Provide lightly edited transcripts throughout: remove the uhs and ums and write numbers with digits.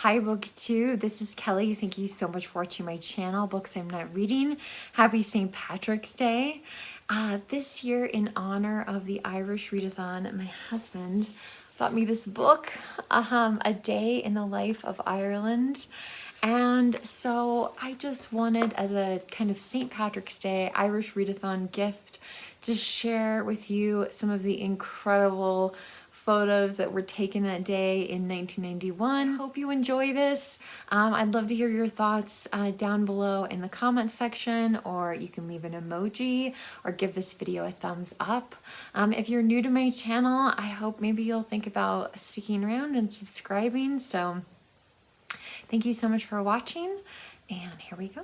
Hi booktube, this is Kelly. Thank you so much for watching my channel, Books I'm Not Reading. Happy St. Patrick's Day. This year, in honor of the Irish Readathon, my husband bought me this book, A Day in the Life of Ireland. And so I just wanted, as a kind of St. Patrick's Day Irish Readathon gift, to share with you some of the incredible photos that were taken that day in 1991. I hope you enjoy this. I'd love to hear your thoughts down below in the comments section, or you can leave an emoji or give this video a thumbs up. If you're new to my channel, I hope maybe you'll think about sticking around and subscribing. So thank you so much for watching, and here we go.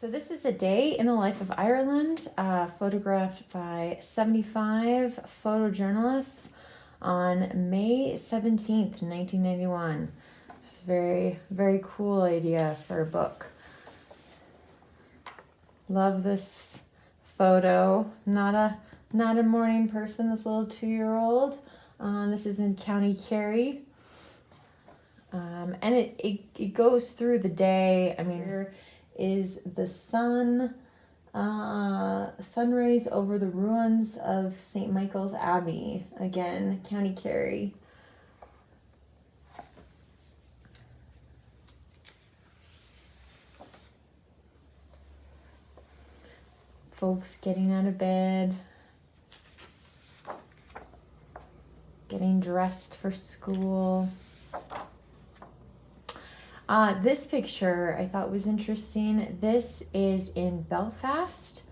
So this is A Day in the Life of Ireland, photographed by 75 photojournalists on May 17th, 1991. It's a very, very cool idea for a book. Love this photo. Not a morning person, this little 2-year-old. This is in County Kerry. And it goes through the day. I mean, here is the sun rays over the ruins of St. Michael's Abbey. Again, County Kerry. Folks getting out of bed, getting dressed for school. This picture I thought was interesting. This is in Belfast.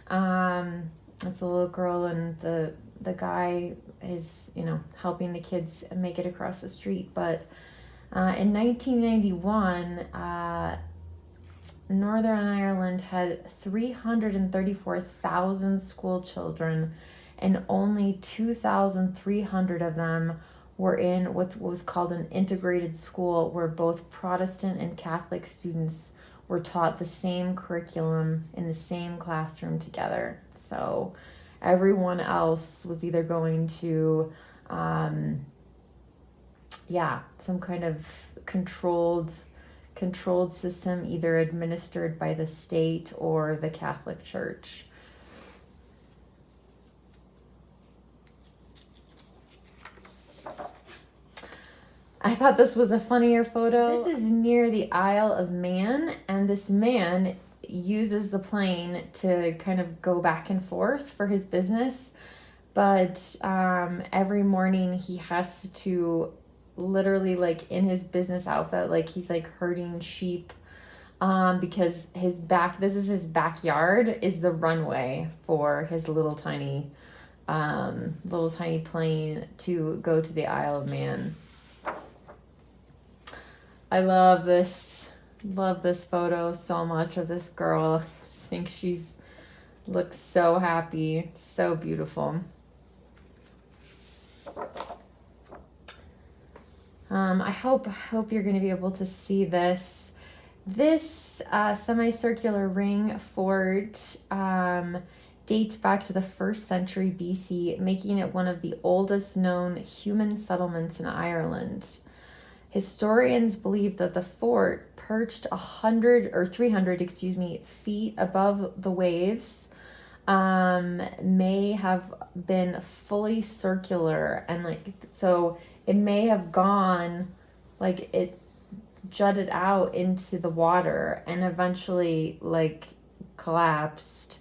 It's a little girl, and the guy is, helping the kids make it across the street. But in 1991, Northern Ireland had 334,000 school children, and only 2,300 of them were in what was called an integrated school, where both Protestant and Catholic students were taught the same curriculum in the same classroom together. So everyone else was either going to, some kind of controlled system, either administered by the state or the Catholic Church. I thought this was a funnier photo. This is near the Isle of Man, and this man uses the plane to kind of go back and forth for his business. But every morning he has to literally, in his business outfit, he's herding sheep, because this is his backyard, is the runway for his little tiny plane to go to the Isle of Man. I love this photo so much of this girl. I just think looks so happy, so beautiful. I hope you're going to be able to see this. This semicircular ring fort dates back to the 1st century BC, making it one of the oldest known human settlements in Ireland. Historians believe that the fort, perched 300 feet above the waves, may have been fully circular, and so it may have gone, it jutted out into the water and eventually collapsed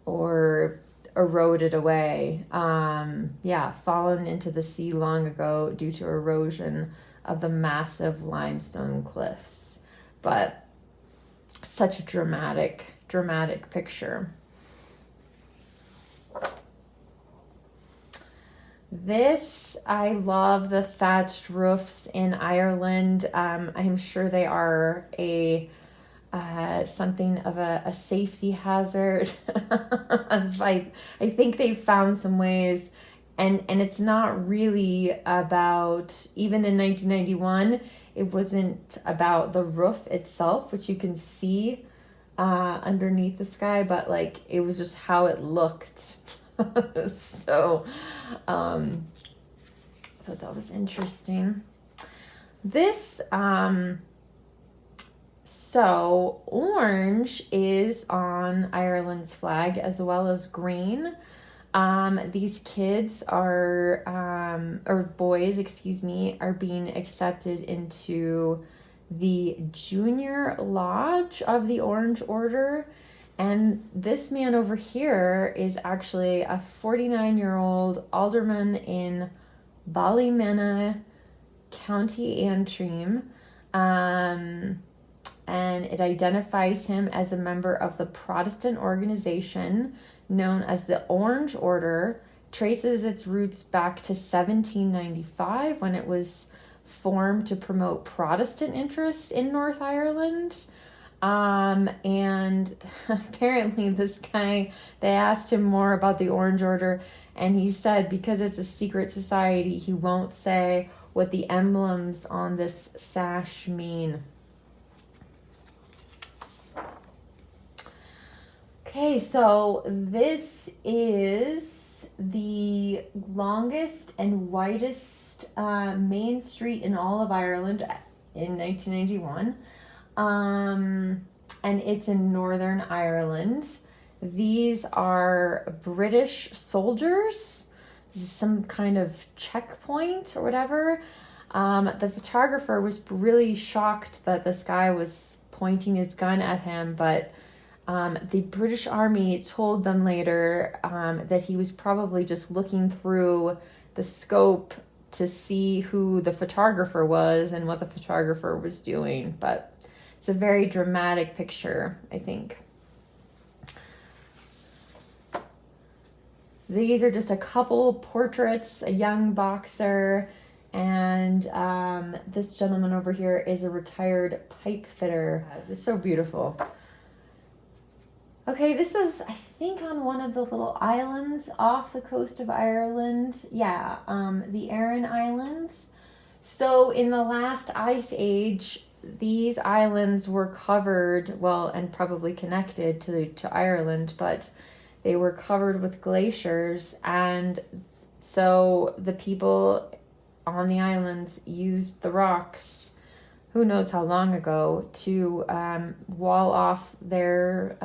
or eroded away. Fallen into the sea long ago due to erosion of the massive limestone cliffs. But such a dramatic picture. This, I love the thatched roofs in Ireland. I'm sure they are something of a safety hazard. I think they've found some ways. And it's not really about, even in 1991, it wasn't about the roof itself, which you can see underneath the sky, but it was just how it looked. So I thought that was interesting. This So orange is on Ireland's flag as well as green. These kids are, or boys, excuse me, are being accepted into the Junior Lodge of the Orange Order. And this man over here is actually a 49-year-old alderman in Ballymena, County Antrim. And it identifies him as a member of the Protestant organization known as the Orange Order, traces its roots back to 1795 when it was formed to promote Protestant interests in North Ireland. And apparently this guy, they asked him more about the Orange Order, and he said because it's a secret society, he won't say what the emblems on this sash mean. Okay, so this is the longest and widest main street in all of Ireland in 1991. And it's in Northern Ireland. These are British soldiers. This is some kind of checkpoint or whatever. The photographer was really shocked that this guy was pointing his gun at him, but the British Army told them later that he was probably just looking through the scope to see who the photographer was and what the photographer was doing. But it's a very dramatic picture, I think. These are just a couple portraits, a young boxer, and this gentleman over here is a retired pipe fitter. It's so beautiful. Okay, this is, I think, on one of the little islands off the coast of Ireland. Yeah, the Aran Islands. So in the last ice age, these islands were covered, well, and probably connected to Ireland, but they were covered with glaciers, and so the people on the islands used the rocks, who knows how long ago, to wall off their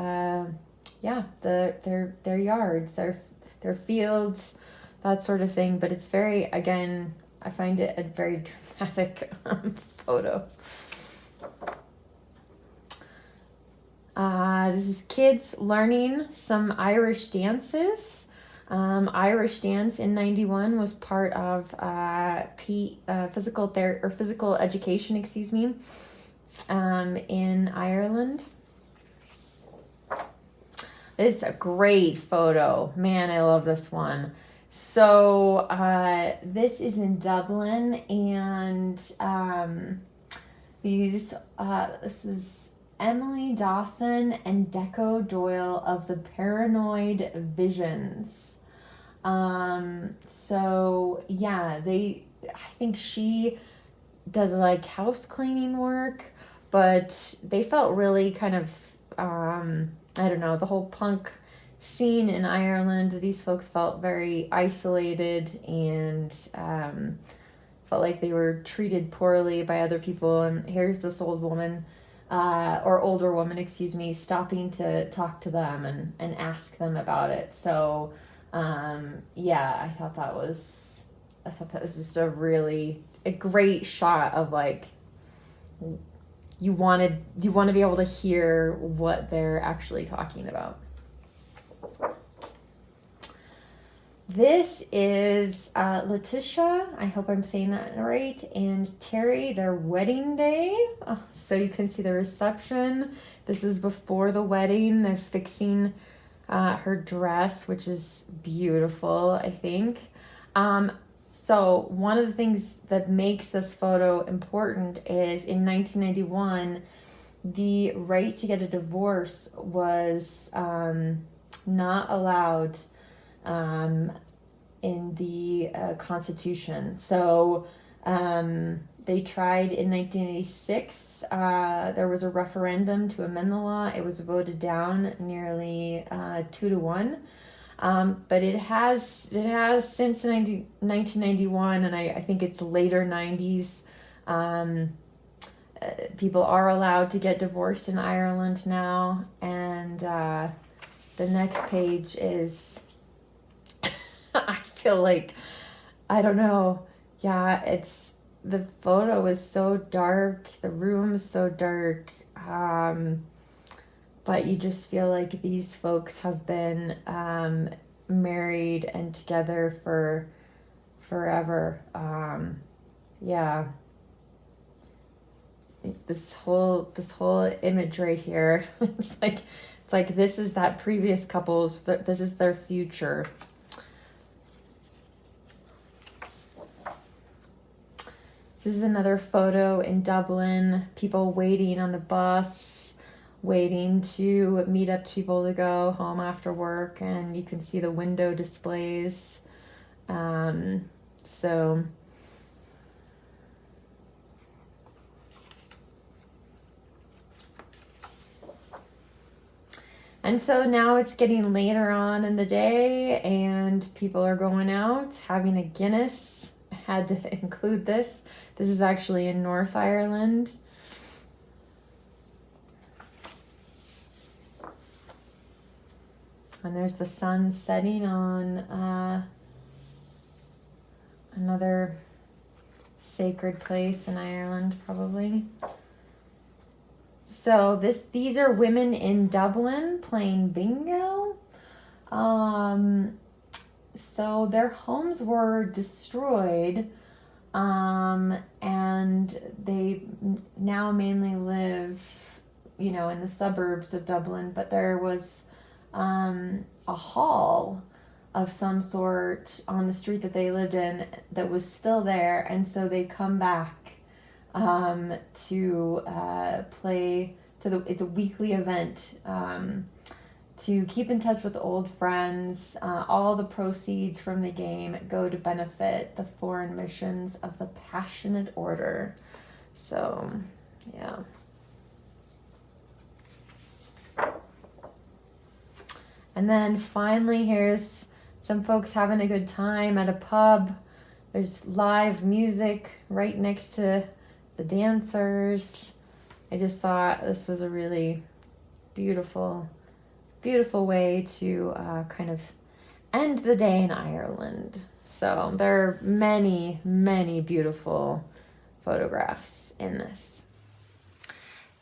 their yards, their fields, that sort of thing. But it's very, again, I find it a very dramatic photo. This is kids learning some Irish dances. Irish dance in 91 was part of physical education, excuse me, in Ireland. It's a great photo. Man, I love this one. So this is in Dublin, and this is Emily Dawson and Deco Doyle of the Paranoid Visions. So yeah, I think she does like house cleaning work, but they felt really kind of, I don't know, the whole punk scene in Ireland, these folks felt very isolated and felt like they were treated poorly by other people. And here's this old woman, or older woman, excuse me, stopping to talk to them and ask them about it. So yeah, I thought that was just a great shot of like, you want to be able to hear what they're actually talking about. This is Letitia, I hope I'm saying that right, and Terry, their wedding day. Oh, so you can see the reception. This is before the wedding. They're fixing her dress, which is beautiful, I think. So one of the things that makes this photo important is in 1991, the right to get a divorce was not allowed in the Constitution. So they tried in 1986. There was a referendum to amend the law. It was voted down nearly 2-1. But it has since 1991, and I think it's later 90s, people are allowed to get divorced in Ireland now. And the next page is, I feel like, I don't know. Yeah, the photo is so dark. The room is so dark. But you just feel like these folks have been married and together for forever. Yeah. This whole image right here, it's like this is that previous couple's, this is their future. This is another photo in Dublin, people waiting on the bus, waiting to meet up people to go home after work, and you can see the window displays. So and so now it's getting later on in the day and people are going out having a Guinness. I had to include this. This is actually in North Ireland. And there's the sun setting on another sacred place in Ireland, probably. So these are women in Dublin playing bingo. So their homes were destroyed, and they now mainly live, you know, in the suburbs of Dublin. But there was a hall of some sort on the street that they lived in that was still there, and so they come back to play it's a weekly event to keep in touch with old friends. All the proceeds from the game go to benefit the foreign missions of the Passionate Order. So, yeah. And then finally, here's some folks having a good time at a pub. There's live music right next to the dancers. I just thought this was a really beautiful way to kind of end the day in Ireland. So there are many, many beautiful photographs in this.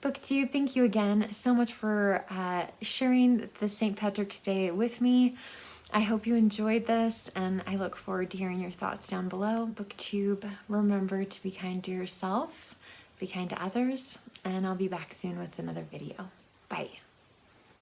Booktube, thank you again so much for sharing the St. Patrick's Day with me. I hope you enjoyed this, and I look forward to hearing your thoughts down below. Booktube, remember to be kind to yourself, be kind to others, and I'll be back soon with another video.